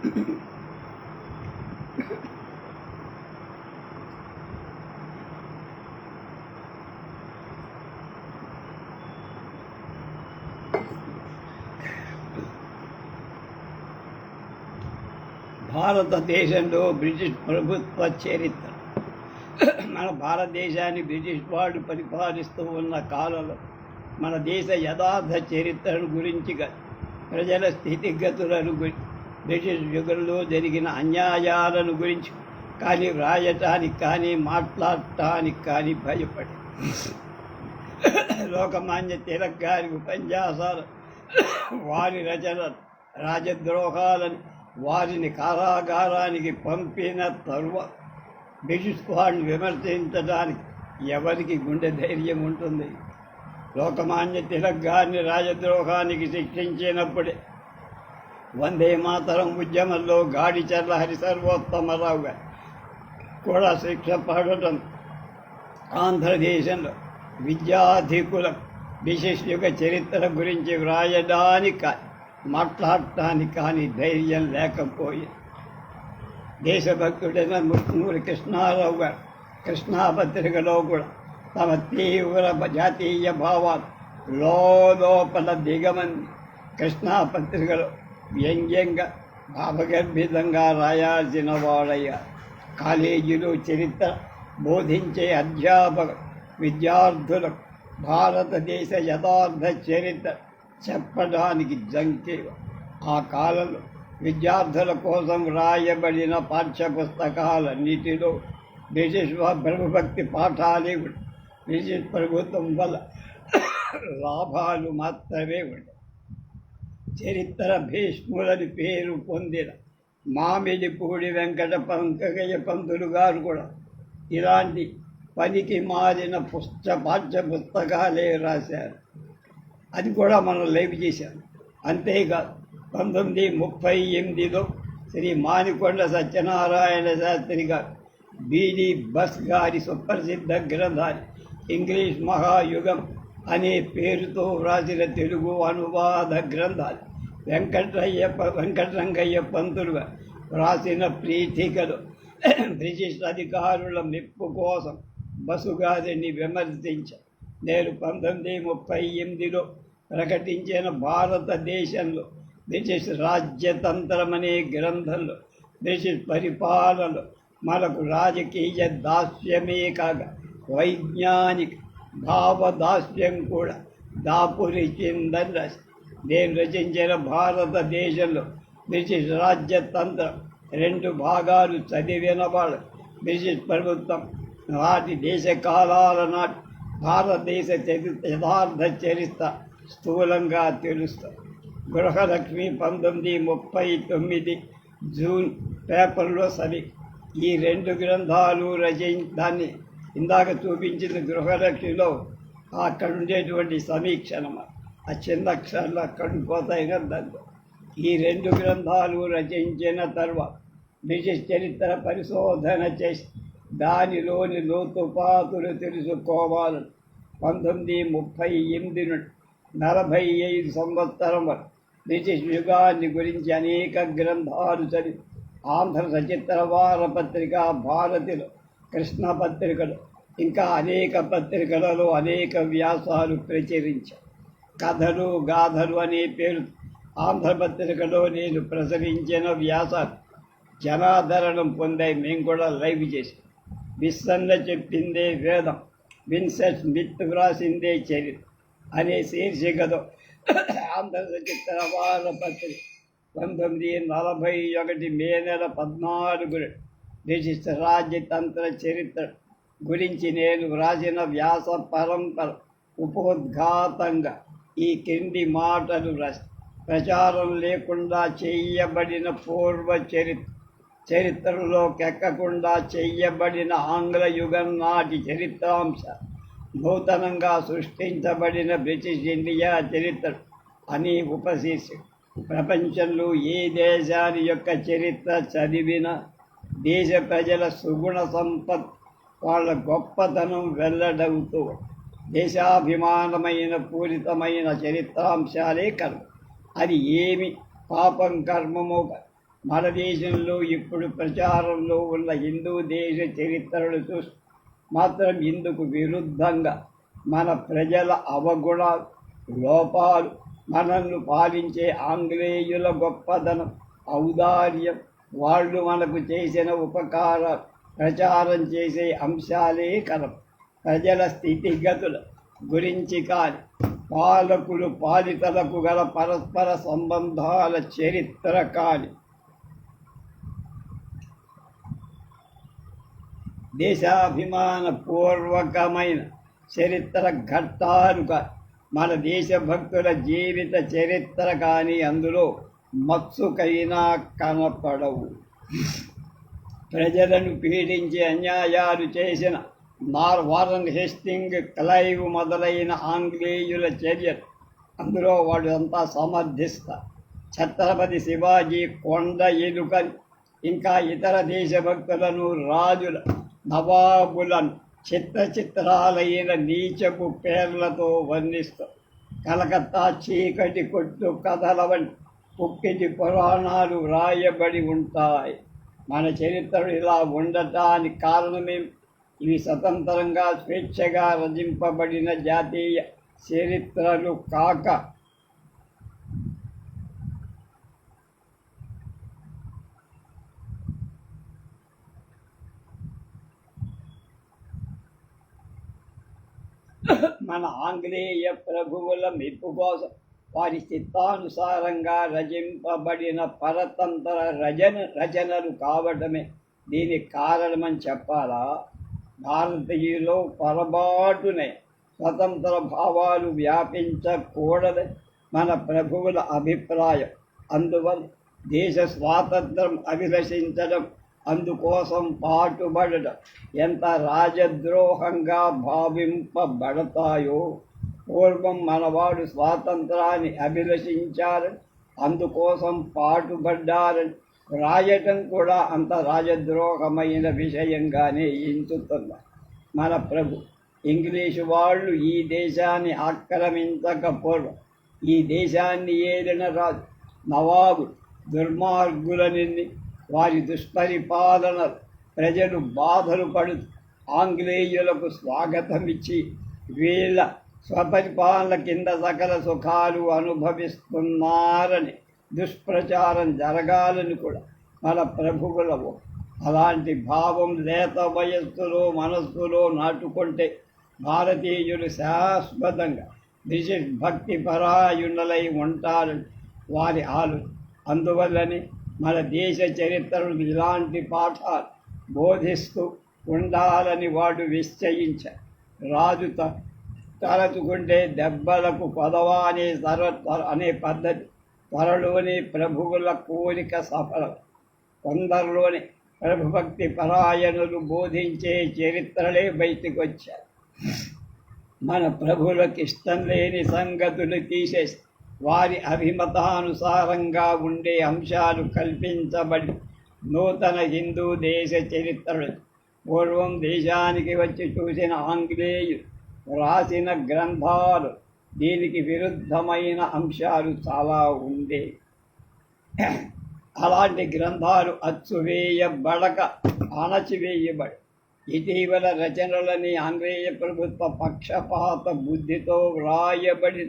భారతదేశంలో బ్రిటిష్ ప్రభుత్వ చరిత్ర. మన భారతదేశాన్ని బ్రిటిష్ వాళ్ళు పరిపాలిస్తూ ఉన్న కాలంలో మన దేశ యథార్థ చరిత్రను గురించి ప్రజల స్థితిగతులను బ్రిటిష్ యుగంలో జరిగిన అన్యాయాలను గురించి కానీ వ్రాయటానికి కానీ మాట్లాడటానికి కానీ భయపడి లోకమాన్య తిలక్ గారి ఉపన్యాసాలు, వారి రచన రాజద్రోహాలను, వారిని కారాగారానికి పంపిన తరువాత బ్రిటిష్ వాళ్ళని విమర్శించడానికి ఎవరికి గుండె ధైర్యం ఉంటుంది? లోకమాన్య తిలక్ గారిని రాజద్రోహానికి శిక్షించినప్పుడే వందే మాతరం ఉద్యమంలో గాడిచర్ల హరిసర్వోత్తమరావు గారు కూడా శిక్ష పడటం ఆంధ్రదేశంలో విద్యాధికుల బ్రిటిష్ యుగ చరిత్ర గురించి వ్రాయడానికి కానీ మాట్లాడటానికి కానీ ధైర్యం లేకపోయింది. దేశభక్తుడైన ముత్తుమూరి కృష్ణారావు గారు కృష్ణాపత్రికలో కూడా తమ తీవ్ర జాతీయ భావాలు లోపల దిగమంది కృష్ణాపత్రికలో వ్యంగ్యంగా భావగర్భితంగా రాయాల్సిన వాడయ్యారు. కాలేజీలో చరిత్ర బోధించే అధ్యాపక విద్యార్థులకు భారతదేశ యథార్థ చరిత్ర చెప్పడానికి జంకే. ఆ కాలంలో విద్యార్థుల కోసం రాయబడిన పాఠ్యపుస్తకాలన్నిటిలో బ్రిటిష్ ప్రభుభక్తి పాఠాలే ఉంటాయి. బ్రిటిష్ ప్రభుత్వం వల్ల లాభాలు మాత్రమే ఉంటాయి. చరిత్ర భీష్ములని పేరు పొందిన మామిడిపూడి వెంకట పంకయ్య పంతులు గారు కూడా ఇలాంటి పనికి మారిన పాఠ్యపుస్తకాలే రాశారు. అది కూడా మనం లైవ్ చేశాం. అంతేకాదు 1938లో శ్రీ మానికొండ సత్యనారాయణ శాస్త్రి గారు బీడి బస్ గారి సుప్రసిద్ధ గ్రంథాన్ని ఇంగ్లీష్ మహాయుగం అనే పేరుతో వ్రాసిన తెలుగు అనువాద గ్రంథాలు వెంకటరంగయ్య పంతులుగా వ్రాసిన ప్రీతికలు బ్రిటిష్ అధికారుల మెప్పు కోసం బసు గారిని విమర్శించారు. నేను 1938లో ప్రకటించిన భారతదేశంలో బ్రిటిష్ రాజ్యతంత్రం అనే గ్రంథంలో బ్రిటిష్ పరిపాలనలో మనకు రాజకీయ దాస్యమే కాక వైజ్ఞానిక భావదాస్యం కూడా దాపురిచిందని రాసి నేను రచించిన భారతదేశంలో బ్రిటిష్ రాజ్యతంత్రం 2 భాగాలు చదివిన వాళ్ళు బ్రిటిష్ ప్రభుత్వం నాటి దేశ కాలాల నాటి భారతదేశ యథార్థ చరిత్ర స్థూలంగా తెలుస్తుంది. గృహలక్ష్మి 1939 జూన్ పేపర్లో సరి ఈ 2 గ్రంథాలు దాన్ని ఇందాక చూపించిన గృహలక్ష్మిలో అక్కడ ఉండేటువంటి సమీక్షణ ఆ చిన్న అక్షరాలు అక్కడ పోతాయి కదా. దాంట్లో ఈ 2 గ్రంథాలు రచించిన తర్వాత బ్రిటిష్ చరిత్ర పరిశోధన చేసి దానిలోని లోతుపాతులు తెలుసుకోవాలని 1938 నుండి 45 సంవత్సరం వరకు బ్రిటిష్ యుగాన్ని గురించి అనేక గ్రంథాలు చదివి ఆంధ్ర సచిత్ర వారపత్రిక, భారతిలో కృష్ణ పత్రికలు ఇంకా అనేక పత్రికలలో అనేక వ్యాసాలు ప్రచురించారు. కథలు గాథలు అనే పేరు ఆంధ్రపత్రికలో నేను ప్రచురించిన వ్యాసాలు జనాదరణ పొందాయి. మేము కూడా లైవ్ చేసాం. విస్సన్న చెప్పిందే వేదం, విన్సెంట్ స్మిత్ వ్రాసిందే చరిత్ర అనే శీర్షికతో ఆంధ్ర సచిత్ర వారపత్రిక 1941 మే నెల 14 బ్రిటిష్ రాజ్యతంత్ర చరిత్ర గురించి నేను వ్రాసిన వ్యాస పరంపర ఉపోద్ఘాతంగా ఈ క్రింది మాటలు రాసి ప్రచారం లేకుండా చేయబడిన పూర్వ చరిత్రలోకెక్కకుండా చేయబడిన ఆంగ్ల యుగం నాటి చరిత్రాంశ, నూతనంగా సృష్టించబడిన బ్రిటిష్ ఇండియా చరిత్ర అని ఉపశీర్షిక. ప్రపంచంలో ఏ దేశాన్ని యొక్క చరిత్ర చదివినా దేశ ప్రజల సుగుణ సంపత్, వాళ్ళ గొప్పతనం వెల్లడవుతూ దేశాభిమానమైన పూరితమైన చరిత్రాంశాలే కర్మ. అది ఏమి పాపం కర్మమో మన దేశంలో ఇప్పుడు ప్రచారంలో ఉన్న హిందూ దేశ చరిత్రను చూసి మాత్రం ఇందుకు విరుద్ధంగా మన ప్రజల అవగుణాలు, లోపాలు, మనల్ని పాలించే ఆంగ్లేయుల గొప్పదనం, ఔదార్యం, వాళ్ళు మనకు చేసిన ఉపకారాలు ప్రచారం చేసే అంశాలే కలం. ప్రజల స్థితిగతుల గురించి కానీ పాలకులు పాలితలకు గల పరస్పర సంబంధాల చరిత్ర కానీ దేశాభిమాన పూర్వకమైన చరిత్ర ఘట్టాలు కానీ మన దేశభక్తుల జీవిత చరిత్ర కానీ అందులో మత్సుకైనా కనపడవు. ప్రజలను పీడించి అన్యాయాలు చేసిన వారన్ హేస్టింగ్, క్లైవ్ మొదలైన ఆంగ్లేయుల చర్యలు అందులో వాడు అంతా సమర్థిస్తారు. ఛత్రపతి శివాజీ కొండ ఎలుకని ఇంకా ఇతర దేశభక్తులను, రాజుల, నవాబులను చిత్రాలైన నీచపు పేర్లతో వర్ణిస్తారు. కలకత్తా చీకటి కొట్టు కథల వంటి పుక్కిటి పురాణాలు వ్రాయబడి ఉంటాయి. మన చరిత్రలు ఇలా ఉండటానికి కారణమేం? ఇవి స్వతంత్రంగా స్వేచ్ఛగా రచింపబడిన జాతీయ చరిత్రలు కాక మన ఆంగ్లేయ ప్రభువుల మెప్పు కోసం వారి చిత్తానుసారంగా రచింపబడిన పరతంత్ర రచనలు కావడమే దీనికి కారణమని చెప్పాలా? భారతీయులో పొరపాటునే స్వతంత్ర భావాలు వ్యాపించకూడదని మన ప్రభువుల అభిప్రాయం. అందువల్ల దేశ స్వాతంత్రం అభిలషించడం, అందుకోసం పాటుపడడం ఎంత రాజద్రోహంగా భావింపబడతాయో. పూర్వం మనవాడు స్వాతంత్రాన్ని అభిలషించారని, అందుకోసం పాటుపడ్డారని రాయటం కూడా అంత రాజద్రోహమైన విషయంగానే ఎంచుతున్నారు. మన ప్రభు ఇంగ్లీషు వాళ్ళు ఈ దేశాన్ని ఆక్రమించకపోవడం, ఈ దేశాన్ని ఏలిన రాజు నవాబు దుర్మార్గులని వారి దుష్పరిపాలన ప్రజలు బాధలు పడుతూ ఆంగ్లేయులకు స్వాగతమిచ్చి వీళ్ళ స్వపరిపాలన కింద సకల సుఖాలు అనుభవిస్తున్నారని దుష్ప్రచారం జరగాలని కూడా మన ప్రభువులవు. అలాంటి భావం లేత వయస్సులో మనస్సులో నాటుకుంటే భారతీయులు శాశ్వతంగా భక్తి పరాయుణులై ఉంటారని వారి ఆలోచన. అందువల్లనే మన దేశ చరిత్రను ఇలాంటి పాఠాలు బోధిస్తూ ఉండాలని వాడు నిశ్చయించారు. రాజు తలచుకుంటే దెబ్బలకు కొదవా అనే పద్ధతి త్వరలోనే ప్రభువుల కోరిక సఫలం. కొందరిలోనే ప్రభుభక్తి పరాయణులు బోధించే చరిత్రలే బయటికి వచ్చారు. మన ప్రభువులకు ఇష్టం లేని సంగతులు తీసేసి వారి అభిమతానుసారంగా ఉండే అంశాలు కల్పించబడి నూతన హిందూ దేశ చరిత్రలు పూర్వం దేశానికి వచ్చి చూసిన ఆంగ్లేయులు రాసిన గ్రంథాలు దీనికి విరుద్ధమైన అంశాలు చాలా ఉండే. అలాంటి గ్రంథాలు అచ్చువేయబడక అణచివేయబడి ఇటీవల రచనలని ఆంగ్లేయ ప్రభుత్వ పక్షపాత బుద్ధితో వ్రాయబడి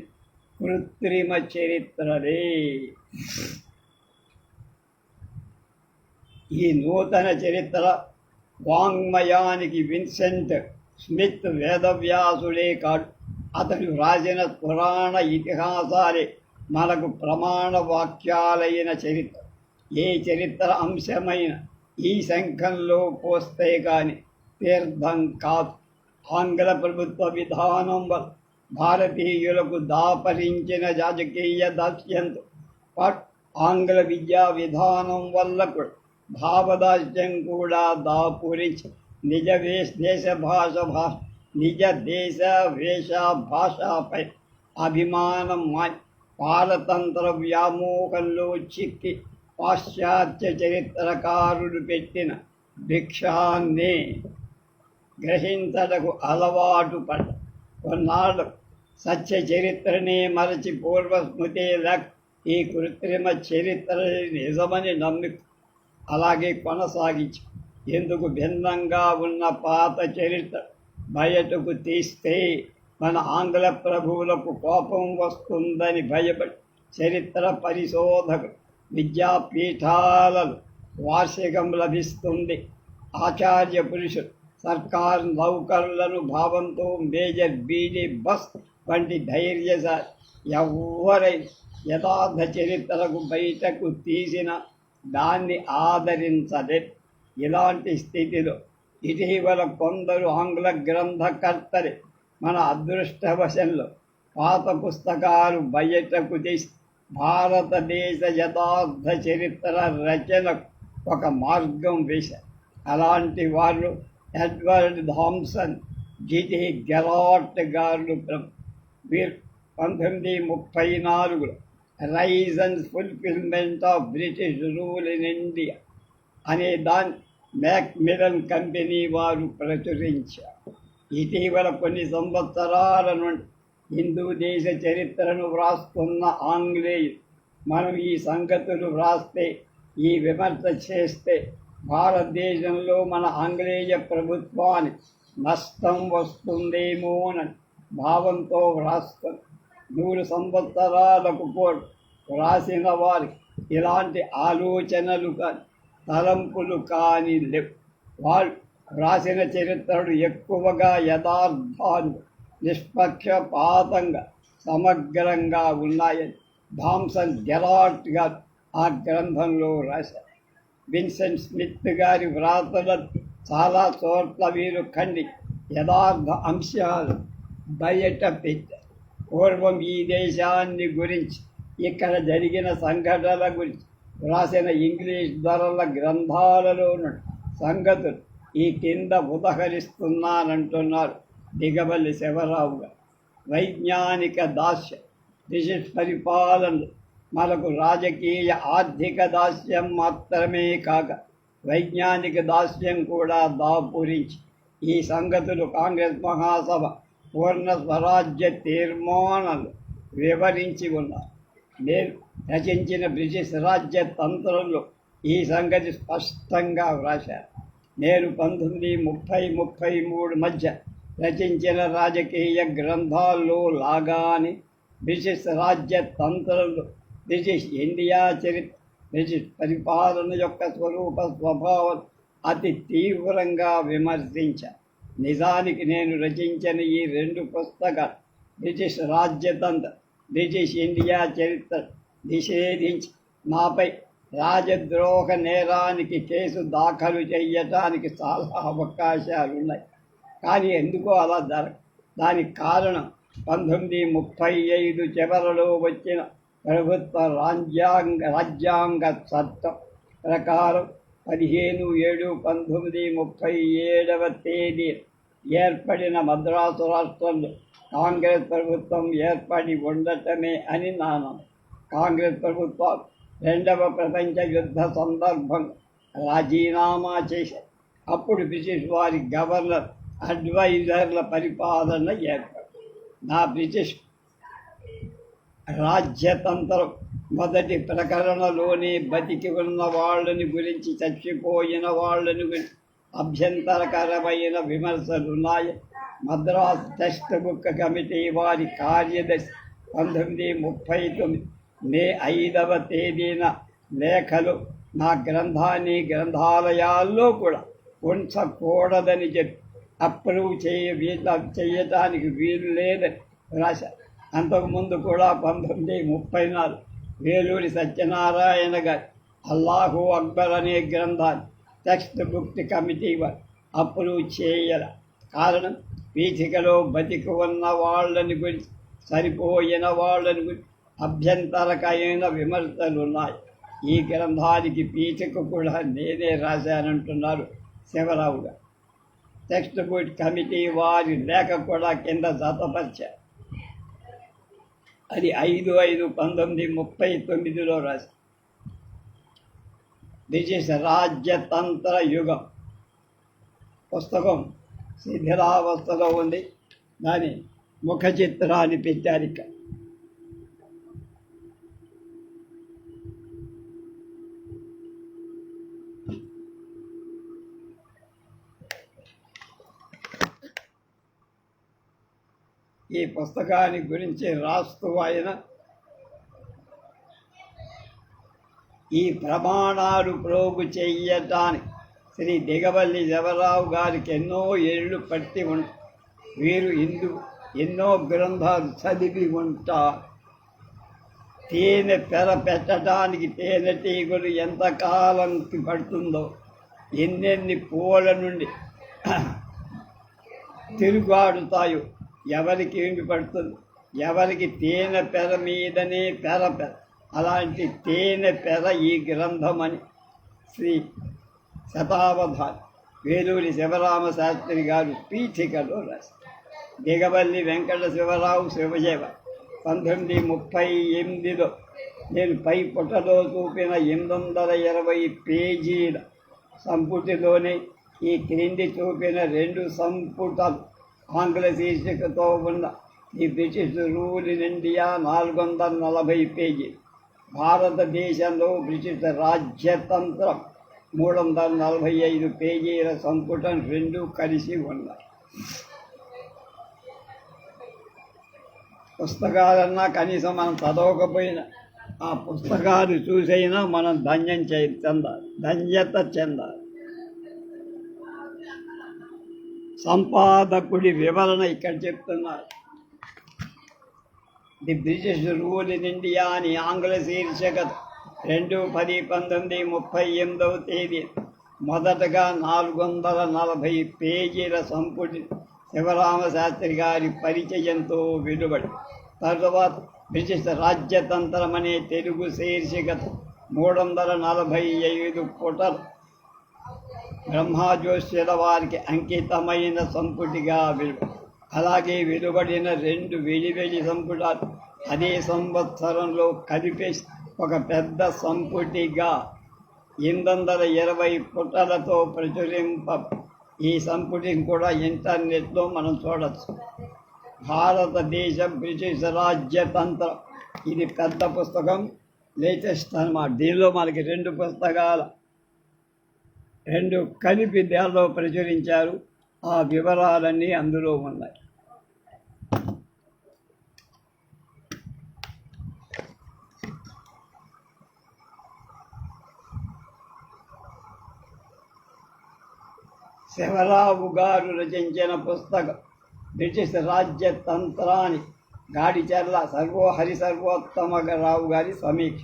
కృత్రిమ చరిత్రలే. ఈ నూతన చరిత్ర వాంగ్మయానికి విన్సెంట్ స్మిత్ వేదవ్యాసుడే కాడు, అతడు రాసిన పురాణ ఇతిహాసాలే మనకు ప్రమాణ వాక్యాలైన చరిత్ర. ఏ చరిత్ర అంశమైన ఈ శంఖంలో పోస్తే కానీ తీర్థం కాదు. ఆంగ్ల ప్రభుత్వ విధానం వల్ల భారతీయులకు దాపరించిన రాజకీయ దాస్యంతో పాటు ఆంగ్ల విద్యా విధానం వల్ల కూడా భావదాస్యం కూడా దాపురించి నిజ దేశ వేష భాషపై అభిమానం మాని పారతంత్ర వ్యామోహంలో చిక్కి పాశ్చాత్య చరిత్రకారులు పెట్టిన భిక్షాన్ని గ్రహించటకు అలవాటు పడ్డ కొన్నాళ్ళు సత్య చరిత్రనే మరచి పూర్వస్మృతి ఈ కృత్రిమ చరిత్ర నిజమని నమ్మి అలాగే కొనసాగించు. ఎందుకు భిన్నంగా ఉన్న పాత చరిత్ర బయటకు తీస్తే మన ఆంగ్ల ప్రభువులకు కోపం వస్తుందని భయపడి చరిత్ర పరిశోధకులు విద్యాపీఠాలలో వార్షికం లభిస్తుంది. ఆచార్య పురుషులు సర్కార్ నౌకరులను భావంతో మేజర్ బీడీ బస్ వంటి ధైర్యశాలి ఎవరైనా యథార్థ చరిత్రకు బయటకు తీసిన దాన్ని ఆదరించలేదు. ఇలాంటి స్థితిలో ఇటీవల కొందరు ఆంగ్ల గ్రంథకర్తలే మన అదృష్టవశంలో పాత పుస్తకాలు బయటకు తీసి భారతదేశ యథార్థ చరిత్ర రచనకు ఒక మార్గం వేశారు. అలాంటి వాళ్ళు ఎడ్వర్డ్ థామ్సన్, జిటి గెరాట్ గారు. వీరు 1934లో rise and fulfilment of British rule in India అనే దాన్ని మ్యాక్మిలన్ కంపెనీ వారు ప్రచురించారు. ఇటీవల కొన్ని సంవత్సరాల నుండి హిందూ దేశ చరిత్రను వ్రాస్తున్న ఆంగ్లేయులు మనం ఈ సంగతులు వ్రాస్తే, ఈ విమర్శ చేస్తే భారతదేశంలో మన ఆంగ్లేయ ప్రభుత్వానికి నష్టం వస్తుందేమోనని భావంతో వ్రాస్తారు. 100 సంవత్సరాలకు కూడా వ్రాసిన వారికి ఇలాంటి ఆలోచనలు కానీ తలంపులు కానీ లేవు. వాళ్ళు వ్రాసిన చరిత్రలు ఎక్కువగా యథార్థాలు నిష్పక్షపాతంగా సమగ్రంగా ఉన్నాయని థామ్సన్ గెరాట్ గారు ఆ గ్రంథంలో రాశారు. విన్సెంట్ స్మిత్ గారి వ్రాతలను చాలా చోట్ల వీరు ఖండి యథార్థ అంశాలు బయట పెట్టారు. పూర్వం ఈ దేశాన్ని గురించి, ఇక్కడ జరిగిన సంఘటనల గురించి వ్రాసిన ఇంగ్లీష్ ధరల గ్రంథాలలో సంగతులు ఈ కింద ఉదహరిస్తున్నానంటున్నారు దిగబల్లి శివరావు గారు. వైజ్ఞానిక దాస్యం బ్రిటిష్ పరిపాలన మనకు రాజకీయ ఆర్థిక దాస్యం మాత్రమే కాక వైజ్ఞానిక దాస్యం కూడా దాపురించి ఈ సంగతులు కాంగ్రెస్ మహాసభ పూర్ణ స్వరాజ్య తీర్మానాలు వివరించి ఉన్నారు. నేను రచించిన బ్రిటిష్ రాజ్య తంత్రంలో ఈ సంగతి స్పష్టంగా వ్రాశారు. నేను 1930-33 మధ్య రచించిన రాజకీయ గ్రంథాల్లో లాగానే బ్రిటిష్ రాజ్య తంత్రంలో బ్రిటిష్ ఇండియా చరిత్ర, బ్రిటిష్ పరిపాలన యొక్క స్వరూప స్వభావం అతి తీవ్రంగా విమర్శించాను. నిజానికి నేను రచించిన ఈ 2 పుస్తకాలు బ్రిటిష్ రాజ్యతంత్ర, బ్రిటిష్ ఇండియా చరిత్ర నిషేధించి నాపై రాజద్రోహ నేరానికి కేసు దాఖలు చేయటానికి చాలా అవకాశాలున్నాయి. కానీ ఎందుకో అలా దానికి కారణం 1935 చివరలో వచ్చిన ప్రభుత్వ రాజ్యాంగ చట్టం ప్రకారం 15/7/1937 ఏర్పడిన మద్రాసు రాష్ట్రంలో కాంగ్రెస్ ప్రభుత్వం ఏర్పడి ఉండటమే అని నాను. కాంగ్రెస్ ప్రభుత్వం 2వ ప్రపంచ యుద్ధ సందర్భంగా రాజీనామా చేశారు. అప్పుడు బ్రిటిష్ వారి గవర్నర్ అడ్వైజర్ల పరిపాలన ఏర్పడింది. నా బ్రిటిష్ రాజ్యతంత్రం మొదటి ప్రకరణలోనే బతికి ఉన్న వాళ్ళని గురించి, చచ్చిపోయిన వాళ్ళని గురించి అభ్యంతరకరమైన విమర్శలున్నాయి. మద్రాస్ టెక్స్ట్ బుక్ కమిటీ వారి కార్యదర్శి 1939 మే 5వ తేదీన లేఖలు నా గ్రంథాన్ని గ్రంథాలయాల్లో కూడా ఉంచకూడదని చెప్పి అప్రూవ్ చేయటానికి వీలు లేదని రాశారు. అంతకుముందు కూడా 1934 వేలూరి సత్యనారాయణ గారి అల్లాహు అక్బర్ అనే గ్రంథాన్ని టెక్స్ట్ బుక్ కమిటీ వారు అప్రూవ్ చేయల. కారణం పీఠికలో బతికి ఉన్న వాళ్ళని గురించి, సరిపోయిన వాళ్ళని గురించి అభ్యంతరకమైన విమర్శలు ఉన్నాయి. ఈ గ్రంథానికి పీఠిక కూడా నేనే రాశానంటున్నారు శివరావు గారు. టెక్స్ట్ బుక్ కమిటీ వారి లేఖ కూడా కింద జతపరిచారు. అది 5/5/1939లో రాశారు. బ్రిటిష్ రాజ్యతంత్ర యుగం పుస్తకం శిథిలావస్థలో ఉంది. దాని ముఖ చిత్రాన్ని పెట్టారు ఇక్కడ. ఈ పుస్తకాన్ని గురించి రాస్తూ ఆయన ఈ ప్రమాణాలు ప్రోగు చెయ్యటానికి శ్రీ దిగవల్లి శివరావు గారికి ఎన్నో ఏళ్ళు పట్టి వీరు ఎన్నో గ్రంథాలు చదివి ఉంటారు. తేనె పెర పెట్టడానికి తేనెటీగలు ఎంతకాలంకి పడుతుందో, ఎన్నెన్ని పూల నుండి తిరుగాడుతాయో ఎవరికి ఏమి పడుతుంది, ఎవరికి తేనె పెర మీదనే పెర అలాంటి తేనె పెర ఈ గ్రంథం అని శ్రీ శతావధాని వేలూరి శివరామ శాస్త్రి గారు పీఠికలో రాశారు. దిగవల్లి వెంకట శివరావు శివజేవ 1938లో నేను పై పుటలో చూపిన 820 పేజీల సంపుటిలోనే ఈ క్రింది చూపిన 2 సంపుటాలు ఆంగ్ల శీర్షికతో ఉన్న ఈ బ్రిటిష్ రూల్ ఇన్ ఇండియా 440 పేజీలు, భారతదేశంలో బ్రిటిష్ రాజ్యతంత్రం 345 పేజీల సంపుటం 2 కలిసి ఉన్నాయి. పుస్తకాలన్నా కనీసం మనం చదవకపోయినా ఆ పుస్తకాలు చూసైనా మనం ధన్యత చెందాలి. సంపాదకుడి వివరణ ఇక్కడ చెప్తున్నారు. The British rule in India అని ఆంగ్ల శీర్షిక 2/10/1938 తేదీ మొదటగా 440 పేజీల సంపుటి శివరామ శాస్త్రి గారి పరిచయంతో వెలువడి, తరువాత బ్రిటిష్ రాజ్యతంత్రం అనే తెలుగు శీర్షికత 345 పుటలు బ్రహ్మజోష్యుల వారికి అంకితమైన సంపుటిగా అలాగే వెలువడిన 2 విడివెడి సంపుటాలు అదే సంవత్సరంలో కలిపేసి ఒక పెద్ద సంపుటిగా 820 పుటలతో ప్రచురింప. ఈ సంపుటిని కూడా ఇంటర్నెట్లో మనం చూడవచ్చు. భారతదేశం బ్రిటిష్ రాజ్యతంత్రం, ఇది పెద్ద పుస్తకం, లేటెస్ట్ అన్నమాట. దీనిలో మనకి 2 పుస్తకాలు 2 కలిపి దానిలో ప్రచురించారు. ఆ వివరాలన్నీ అందులో ఉన్నాయి. శివరావు గారు రచించిన పుస్తకం బ్రిటిష్ రాజ్యతంత్రాన్ని గాడిచెర్ల హరి సర్వోత్తమరావు గారి సమీక్ష.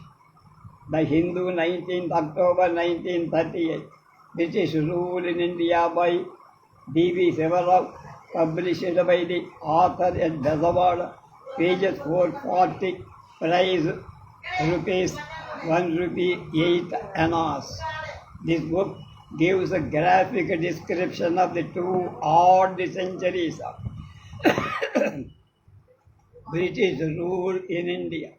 The Hindu 19th October 1938. British rule in India by D.V. Sivarao, published by the author at Bezawada, pages 440, price rupees 1 rupee 8 annas. This book gives a graphic description of the 2 odd centuries of British rule in India.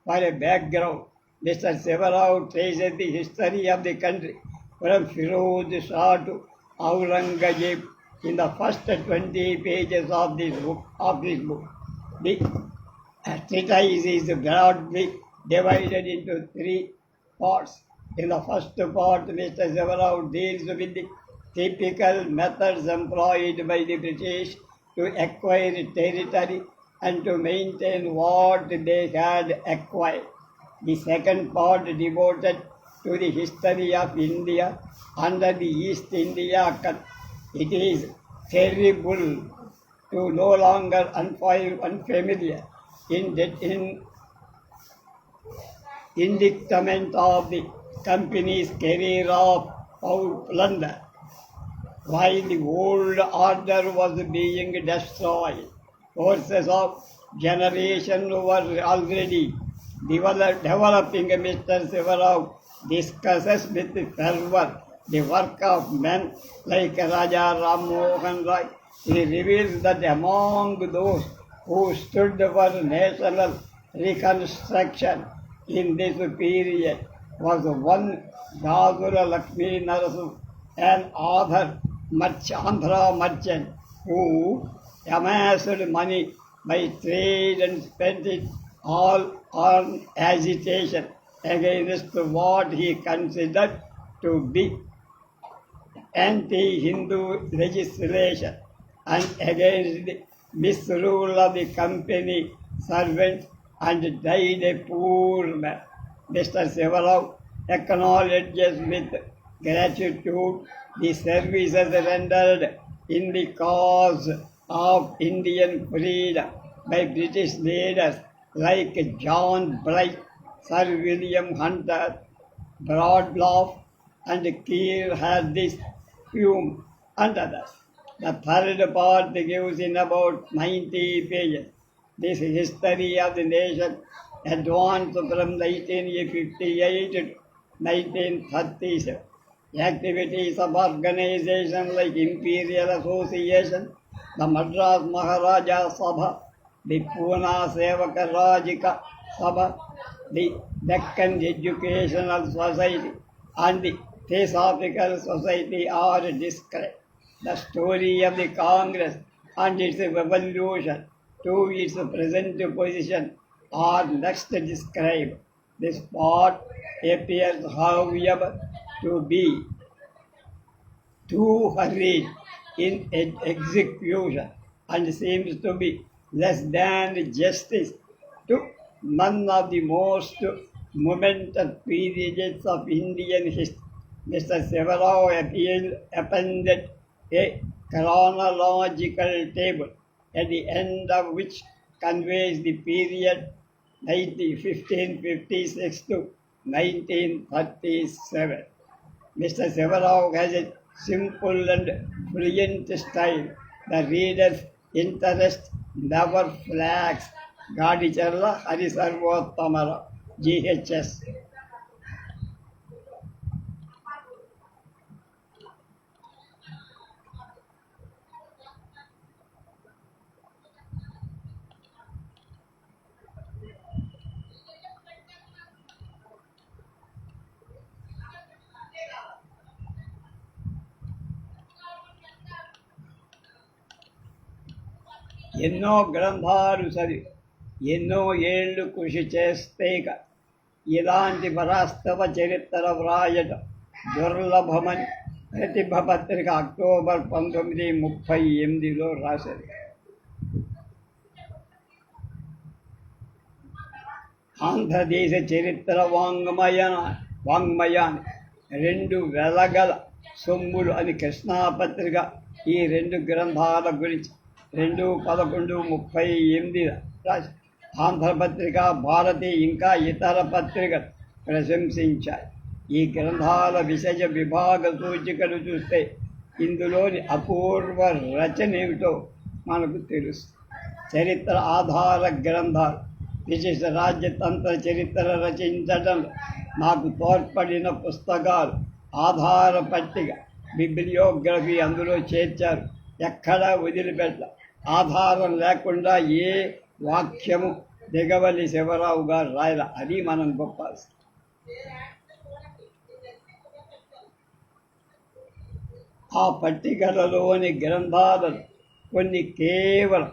For a background, Mr. Sivarao traces the history of the country from Firoz Shah to Aurangzeb in the first 20 pages of this book. The treatise is broadly divided into 3 parts. In the first part, Mr. Sivarao deals with the typical methods employed by the British to acquire territory and to maintain what they had acquired. The second part devoted to the history of India under the East India Company. It is terrible to no longer unfamiliar in indictment of the company's career of foul plunder. While the old order was being destroyed, forces of generation were already developing. Mr. Sivarao discusses with fervor the work of men like Raja Ram Mohan Roy. He reveals that among those who stood for national reconstruction in this period was one Gazura Lakshmi Narasu, an Andhra merchant who amassed money by trade and spent it all on agitation against what he considered to be anti-Hindu legislation and against misrule of the company servants and died a poor man. Mr. Sevarao acknowledges with gratitude the services rendered in the cause of Indian freedom by British leaders like John Bright, Sir William Hunter, Broadbloff, and Keir Hardis Hume, and others. The third part gives in about 90 pages this history of the nation advanced from 1858 to 1937. Activities of organizations like Imperial Association, the Madras Maharaja Sabha, the Pune Sevaka Rajika Sabha, the Deccan Educational Society, and the Theosophical Society are described. The story of the Congress and its evolution to its present position are next described. This part appears, however, to be too hurried in execution and seems to be less than justice to one of the most momentous periods of Indian history. Mr. Sevarao appended a chronological table at the end of which conveys the period 1556 to 1937. Mr. Sevarao has a simple and fluent style. The reader's interest never flags. Gadicherla Harisarvottamara, GHS. ఎన్నో గ్రంథాలు చదివి ఎన్నో ఏళ్ళు కృషి చేస్తే ఇలాంటి వాస్తవ చరిత్ర వ్రాయటం దుర్లభమని ప్రతిభ పత్రిక అక్టోబర్ 1938లో రాశారు. ఆంధ్రదేశ చరిత్ర వాంగ్మయాన్ని రెండు వెలగల సొమ్ములు అని కృష్ణాపత్రిక ఈ రెండు గ్రంథాల గురించి 2/11/38 రాసి ఆంధ్రపత్రిక, భారతి ఇంకా ఇతర పత్రికలు ప్రశంసించాయి. ఈ గ్రంథాల విషయ విభాగ సూచికలు చూస్తే ఇందులోని అపూర్వ రచన ఏమిటో మనకు తెలుస్తుంది. చరిత్ర ఆధార గ్రంథాలు విశేష రాజ్యతంత్ర చరిత్ర రచించడంలో నాకు తోడ్పడిన పుస్తకాలు ఆధార పట్టిక, బిబ్లియోగ్రఫీ అందులో చేర్చారు. ఎక్కడా వదిలిపెట్ట. ఆధారం లేకుండా ఏ వాక్యము దిగవల్లి శివరావు గారు రాయల. అది మనం గొప్ప. ఆ పట్టికలలోని గ్రంథాలను కొన్ని కేవలం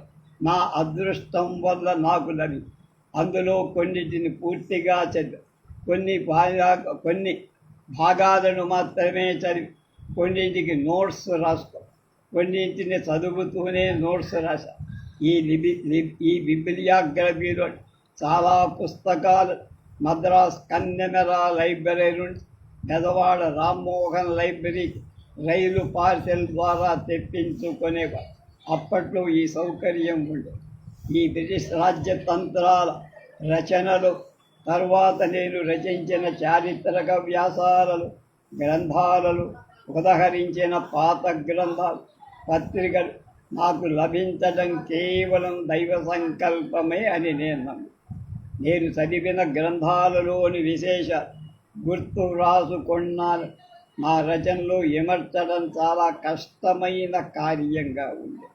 నా అదృష్టం వల్ల నాకు లభి. అందులో కొన్నిటిని పూర్తిగా చదివి కొన్ని భాగాలను మాత్రమే చదివి కొన్నింటికి నోట్స్ రాసుకో, కొన్నింటిని చదువుతూనే నోట్స్ రాశా. ఈ బిబ్లియోగ్రఫీలో చాలా పుస్తకాలు మద్రాస్ కన్నెమెరా లైబ్రరీ నుండి పెదవాడ రామ్మోహన్ లైబ్రరీకి రైలు పార్సెల్ ద్వారా తెప్పించుకునేవారు. అప్పట్లో ఈ సౌకర్యం ఉండేది. ఈ బ్రిటిష్ రాజ్యతంత్రాల రచనలు, తర్వాత నేను రచించిన చారిత్రక వ్యాసాలను, గ్రంథాలను ఉదహరించిన పాత గ్రంథాలు, పత్రికలు నాకు లభించడం కేవలం దైవ సంకల్పమే అని నేను చదివిన గ్రంథాలలోని విశేష గుర్తు వ్రాసుకున్నాను. నా రచనలో విమర్చడం చాలా కష్టమైన కార్యంగా ఉంది.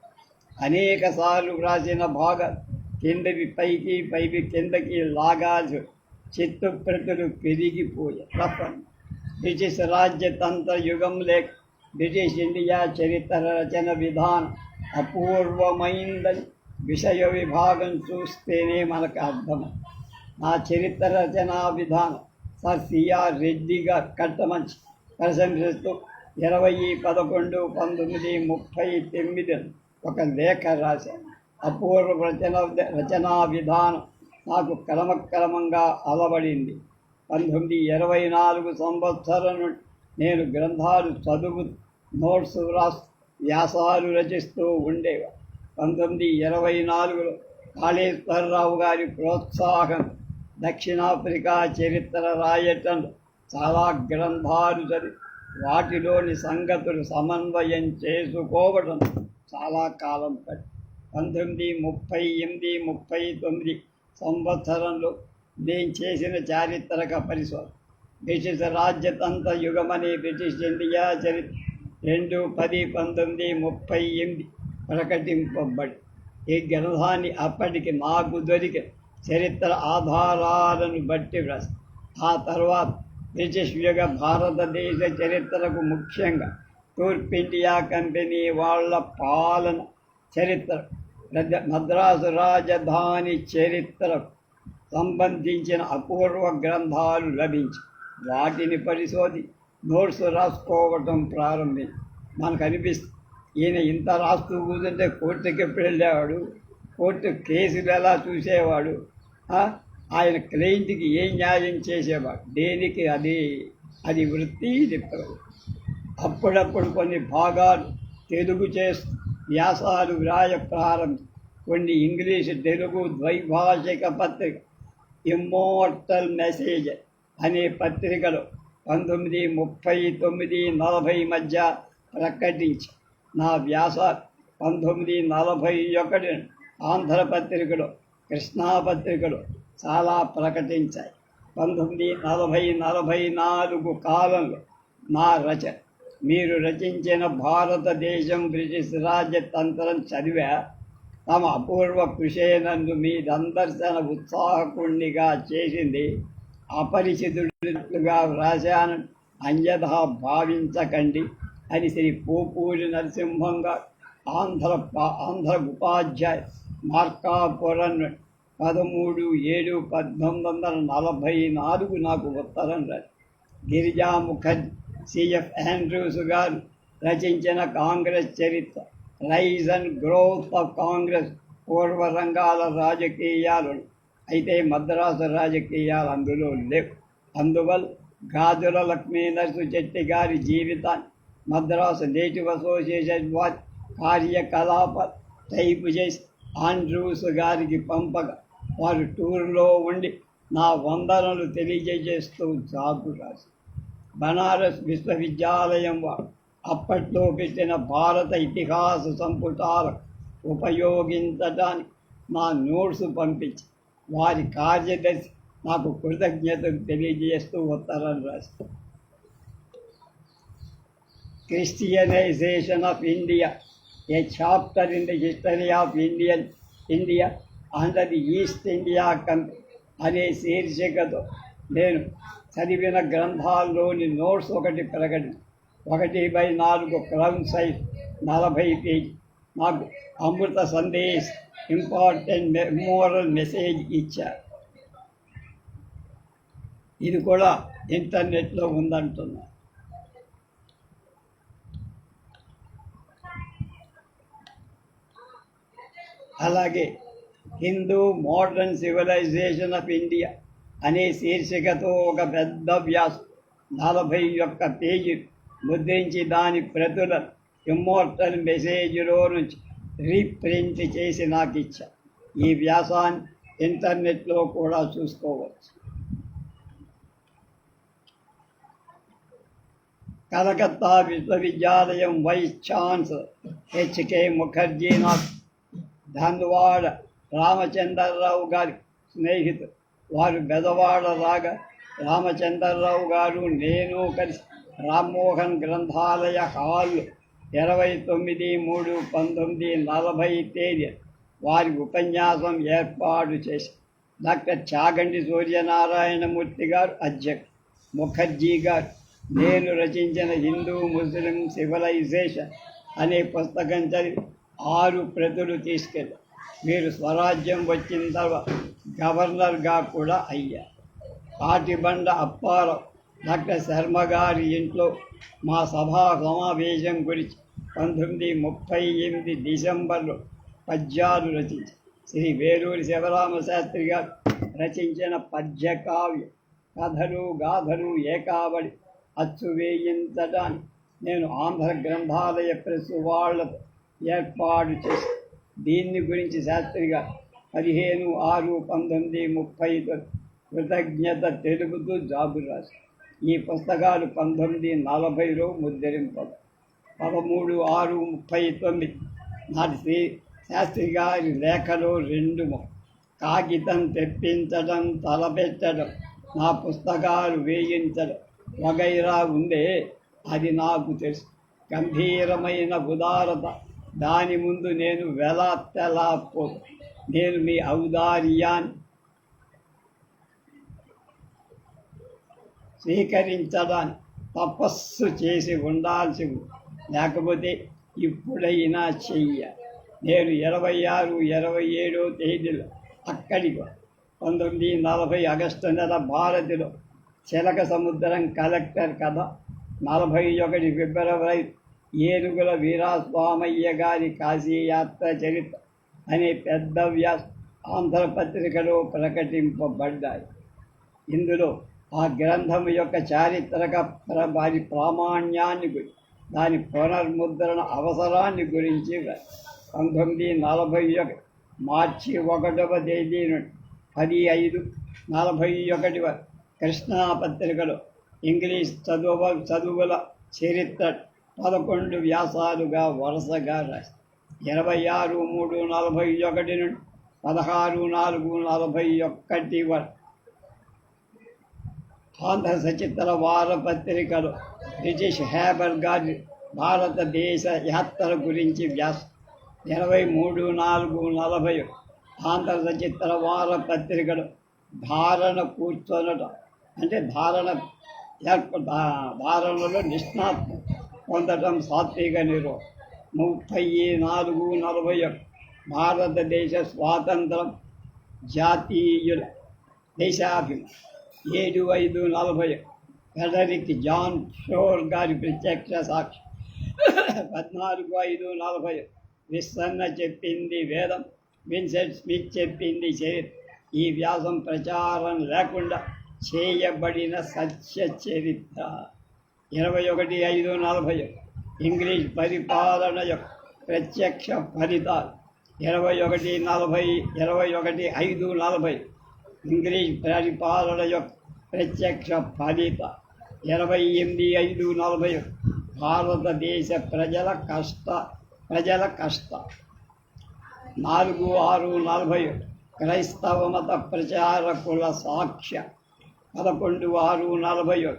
అనేక సార్లు వ్రాసిన భాగాలు కిందవి పైకి కిందకి లాగాల్సి చిత్తుప్రతులు పెరిగిపోయాయి. బ్రిటిష్ రాజ్యతంత్ర యుగం లేక బ్రిటిష్ ఇండియా చరిత్ర రచన విధానం అపూర్వమైందని విషయ విభాగం చూస్తేనే మనకు అర్థమై. నా చరిత్ర రచనా విధానం సర్ సిఆర్ రెడ్డి గారు కట్టమంచి ప్రశంసిస్తూ 20/11/1939 ఒక లేఖ రాశాను. అపూర్వ రచనా విధానం నాకు క్రమక్రమంగా అలవడింది. 1924 సంవత్సరం నుండి నేను గ్రంథాలు చదువు, నోట్స్ వ్యాసాలు రచిస్తూ ఉండేవా. 1924లో కాళేశ్వరరావు గారి ప్రోత్సాహం దక్షిణాఫ్రికా చరిత్ర రాయటం చాలా గ్రంథాలు చదివి వాటిలోని సంగతులు సమన్వయం చేసుకోవడం చాలా కాలం పట్టి 1938-39 సంవత్సరంలో నేను చేసిన చారిత్రక పరిశోధన బ్రిటిష్ రాజ్యతంత్ర యుగమనే బ్రిటిష్ ఇండియా చరిత్ర 2/10/1938 ప్రకటింపబడి ఈ గ్రంథాన్ని అప్పటికి నాకు దొరికిన చరిత్ర ఆధారాలను బట్టి వ్రాసి ఆ తర్వాత బ్రిటిష్ యుగ భారతదేశ చరిత్రకు ముఖ్యంగా తూర్పు ఇండియా కంపెనీ వాళ్ళ పాలన చరిత్ర, మద్రాసు రాజధాని చరిత్రకు సంబంధించిన అపూర్వ గ్రంథాలు లభించి వాటిని పరిశోధి నోట్స్ రాసుకోవటం ప్రారంభించి మనకు అనిపిస్తుంది ఈయన ఇంత రాస్తూ కూర్చుంటే కోర్టుకి ఎప్పుడు వెళ్ళేవాడు, కోర్టు కేసులు ఎలా చూసేవాడు, ఆయన క్లయింట్కి ఏ న్యాయం చేసేవాడు, దేనికి అది వృత్తి, ఇది అప్పుడప్పుడు కొన్ని భాగాలు తెలుగు చేస్తూ వ్యాసాలు వ్రాయ ప్రారంభం. కొన్ని ఇంగ్లీషు తెలుగు ద్వైభాషిక పత్రిక ఇమ్మోర్టల్ మెసేజ్ అనే పత్రికలో 1939-40 మధ్య ప్రకటించి నా వ్యాసాలు 1941 ఆంధ్రపత్రికలో, కృష్ణాపత్రికలో చాలా ప్రకటించాయి. 1940-44 కాలంలో నా రచన మీరు రచించిన భారతదేశం బ్రిటిష్ రాజ్యతంత్రం చదివా. తమ అపూర్వ కృషే నన్ను మీ సందర్శన ఉత్సాహకుణ్ణిగా చేసింది. అపరిచితుడుగా వ్రాశాను, అన్యథా భావించకండి అని శ్రీ పోపూరి నరసింహం గారు ఆంధ్ర ఉపాధ్యాయ మార్కాపురం 13/7/1944 నాకు ఉత్తరం రాశారు. గిరిజా ముఖర్జీ, సిఎఫ్ ఆండ్రూస్ గారు రచించిన కాంగ్రెస్ చరిత్ర, rise and growth of Congress పూర్వ రంగాల రాజకీయాలు, అయితే మద్రాసు రాజకీయాలు అందులో లేవు. అందువల్ల గాజుల లక్ష్మీ నరసు చెట్టి గారి జీవితాన్ని మద్రాసు నేటివ్ అసోసియేషన్ వారి కార్యకలాప టైపు చేసి ఆండ్రూస్ గారికి పంపగా వారు టూర్లో ఉండి నా వందనలు తెలియజేస్తూ జాబు రాసి బనారస్ విశ్వవిద్యాలయం వారు అప్పట్లో పెట్టిన భారత ఇతిహాస సంపుటాలకు ఉపయోగించడానికి నా నోట్స్ పంపించి వారి కార్యదర్శి నాకు కృతజ్ఞతలు తెలియజేస్తూ ఉత్తరం రాశారు. Christianisation of India, a chapter in the history of India under the East India Company అనే శీర్షికతో నేను చదివిన గ్రంథాల్లోని నోట్స్ ఒకటి ప్రకటన 1/4 క్రౌన్ సైజ్ 40 పేజీ నాకు Amrita Sandesh important moral message ఇచ్చారు. ఇది కూడా ఇంటర్నెట్లో ఉందంటున్నారు. అలాగే Hindu modern civilization of India అనే శీర్షికతో ఒక పెద్ద వ్యాసం 41 పేజీ ముద్రించి దాని ప్రతులను ఇమ్మోర్టల్ మెసేజ్లో నుంచి రీప్రింట్ చేసి నాకు ఇచ్చారు. ఈ వ్యాసాన్ని ఇంటర్నెట్లో కూడా చూసుకోవచ్చు. కలకత్తా విశ్వవిద్యాలయం వైస్ ఛాన్సలర్ హెచ్కే ముఖర్జీ నాకు ధన్వాడ రామచంద్రరావు గారి స్నేహితులు. వారు బెదవాడ రాగా రామచంద్రరావు గారు నేను కలిసి రామ్మోహన్ గ్రంథాలయ హాల్లో 29/3/1940 తేదీ వారి ఉపన్యాసం ఏర్పాటు చేసి డాక్టర్ చాగంటి సూర్యనారాయణమూర్తి గారు అధ్యక్షుడు. ముఖర్జీ గారు నేను రచించిన హిందూ ముస్లిం సివిలైజేషన్ అనే పుస్తకం చదివి 6 ప్రతులు తీసుకెళ్ళారు. మీరు స్వరాజ్యం వచ్చిన తర్వాత గవర్నర్గా కూడా అయ్యారు. పాటిబండ అప్పారావు డాక్టర్ శర్మ గారి ఇంట్లో మా సభా సమావేశం గురించి 1938 డిసెంబర్లో పద్యాలు రచించి శ్రీ వేలూరి శివరామ శాస్త్రి గారు రచించిన పద్యకావ్యం కథలు గాథలు ఏకాబడి అచ్చు వేయించడానికి నేను ఆంధ్ర గ్రంథాలయ ప్రెస్ వాళ్లతో ఏర్పాటు చేసి దీన్ని గురించి శాస్త్రిగా 15/6/1930 కృతజ్ఞత తెలుపుతూ జాబు రాసి ఈ పుస్తకాలు 1940లో ముద్రింపడు. 13/6/39 నాటి శ్రీ శాస్త్రి గారి లేఖలో 2 కాగితం తెప్పించడం, తలపెట్టడం, నా పుస్తకాలు వేయించడం వగైరా ఉందే, అది నాకు తెలుసు. గంభీరమైన ఉదారత దాని ముందు నేను వెలతెలపోదు. నేను మీ ఔదార్యాన్ని స్వీకరించడానికి తపస్సు చేసి ఉండాల్సి ఉంది, లేకపోతే ఇప్పుడైనా చెయ్య. నేను 26, 27 తేదీలో అక్కడికి 1940 ఆగస్టు నెల భారతిలో చిలక సముద్రం కలెక్టర్ కథ, 41 ఫిబ్రవరి ఏనుగుల వీరాస్వామయ్య గారి కాశీయాత్ర చరిత్ర అనే పెద్ద వ్యాస ఆంధ్రపత్రికలో ప్రకటింపబడ్డాయి. ఇందులో ఆ గ్రంథం యొక్క చారిత్రక వారి ప్రామాణ్యాన్ని గురించి, దాని పునర్ముద్రణ అవసరాన్ని గురించి 1941 మార్చి 1వ తేదీ నుండి 10/5/41 వరకు కృష్ణా పత్రికలో ఇంగ్లీష్ చదువుల చరిత్ర 11 వ్యాసాలుగా వరుసగా రాసి 26/3/41 నుండి 16/4/41 వరకు ఆంధ్ర సచిత్ర వారపత్రికలో బ్రిటిష్ హ్యాబర్ గారి భారతదేశ యాత్ర గురించి వ్యాసం 23/4/40 ఆంధ్ర సచిత్ర వారపత్రికలో ధారణ కూర్చొనడం అంటే ధారణలో నిష్ణాత్మ పొందడం సాత్విక నిరోధం 34/41 భారతదేశ స్వాతంత్రం జాతీయుల దేశాభిమానం 7/5/40 ఫెడరిక్ జాన్ షోర్ గారి ప్రత్యక్ష సాక్షి 14/5/40 విస్సన్న చెప్పింది వేదం, విన్సెంట్ స్మిత్ చెప్పింది చరిత్ర. ఈ వ్యాసం ప్రచారం లేకుండా చేయబడిన సత్య చరిత్ర. 21/5/40 ఇంగ్లీష్ పరిపాలన యొక్క ప్రత్యక్ష ఫలితాలు. 21/5/40 ఇంగ్లీష్ పరిపాలన యొక్క ప్రత్యక్ష ఫలిత. 28/5/40 భారతదేశ ప్రజల కష్ట. 4/6/40 క్రైస్తవ మత ప్రచారకుల సాక్ష్య. 11/6/40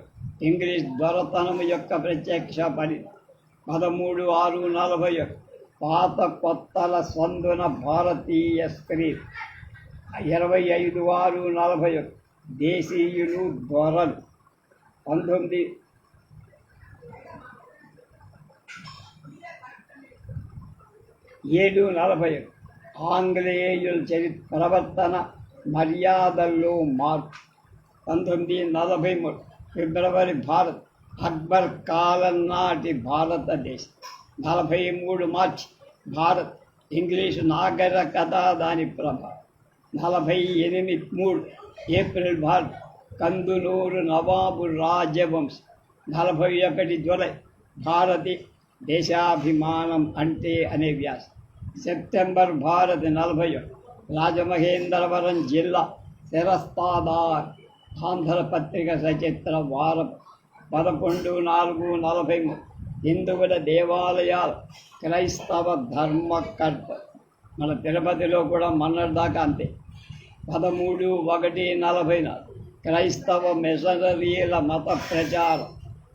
ఇంగ్లీష్ దొరతనం యొక్క ప్రత్యక్ష ఫలిత. 13/6/40 పాత కొత్తల సందున భారతీయ స్త్రీ. 25/6/40 దేశీయులు దొరలు. 19/7/40 ఆంగ్లేయుల ప్రవర్తన మర్యాదల్లో మార్పు. 1943 ఫిబ్రవరి భారత్ అక్బర్ కాలం నాటి భారతదేశం. 43 మార్చి భారత్ ఇంగ్లీషు నాగరికత దాని ప్రభావం. 48 ఏప్రిల్ భారత్ కందులూరు నవాబు రాజవంశం. 41 జూలై భారతి దేశాభిమానం అంటే అనే వ్యాసం. సెప్టెంబర్ భారత్ 41 రాజమహేంద్రవరం జిల్లా శిరస్తాదార్ ఆంధ్రపత్రిక సచిత్ర వారం. 11/4/43 హిందువుల దేవాలయాలు క్రైస్తవ ధర్మకర్త. మన తిరుపతిలో కూడా మొన్నటిదాకా అంతే. 13/1/44 క్రైస్తవ మిషనరీల మత ప్రచారం.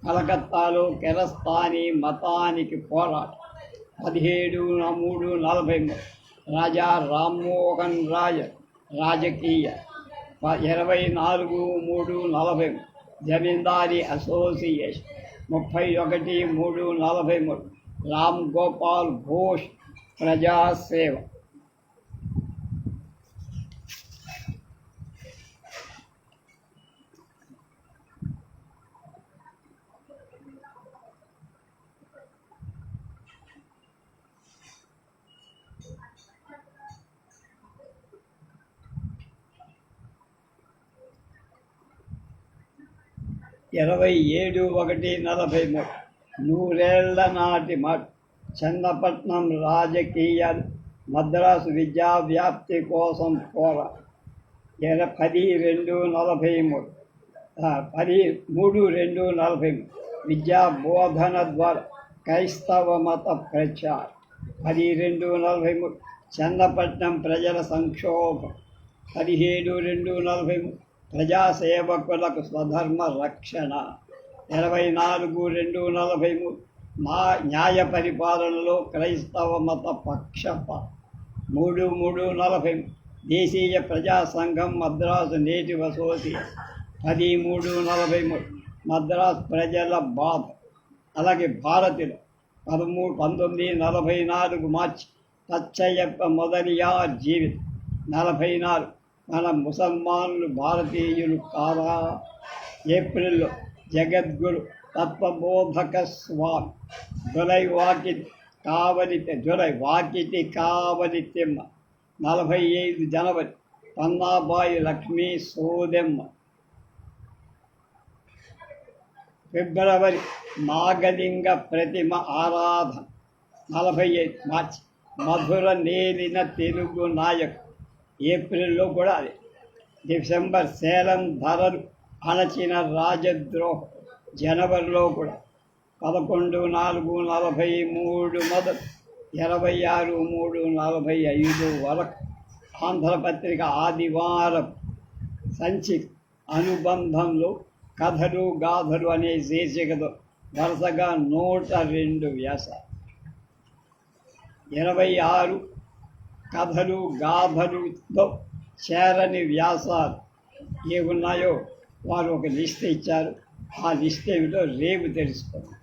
కలకత్తాలో కిరస్తానీ మతానికి పోరాటం. 17/3/43 రాజా రామ్మోహన్ రాయ్ రాజకీయ. 24/3/40 జమీందారీ అసోసియేషన్. 31/3/43 రామ్ గోపాల్ ఘోష్ ప్రజాసేవ. 27/1/43 నూరేళ్ల నాటి మాట. చన్నపట్నం రాజకీయాలు మద్రాసు విద్యా వ్యాప్తి కోసం 10/3/43 విద్యా బోధన ద్వారా క్రైస్తవ మత ప్రచారం. 10/2/43 చన్నపట్నం ప్రజల సంక్షోభం. 17/2/43 ప్రజాసేవకులకు స్వధర్మ రక్షణ. 24/2/43 న్యాయ పరిపాలనలో క్రైస్తవ మత పక్షపాతం. 3/3/43 దేశీయ ప్రజా సంఘం మద్రాసు నేటివ్ అసోసియేషన్. 13/43 మద్రాసు ప్రజల బాధ. అలాగే భారతిలో 1944 మార్చి పచ్చయ్యప్ప మొదలియార్ జీవితం. 44 మన ముసల్మానులు భారతీయులు కాదా. ఏప్రిల్లో జగద్గురు తత్వబోధక స్వామి. జులై వాకిటి కావలితెమ్మ. 45 జనవరి పన్నాబాయి లక్ష్మీ సోదెమ్మ. ఫిబ్రవరి నాగలింగ ప్రతిమ ఆరాధన. 45 మార్చి మధుర నేలిన తెలుగు నాయకు. ఏప్రిల్లో కూడా అదే. డిసెంబర్ సేలం ధరలు అణచిన రాజద్రోహం. జనవరిలో కూడా 11/4/43 మొదలు 26/3/45 వరకు ఆంధ్రపత్రిక ఆదివారం సంచిక అనుబంధంలో కథలు గాథలు అనే శీర్షికతో వరుసగా 102 వ్యాసాలు. 26 కథలు గాథలుతో చేరని వ్యాసాలు ఏమున్నాయో వారు ఒక లిస్ట్ ఇచ్చారు. ఆ లిస్ట్ ఏమిటో రేపు తెలుసుకోండి.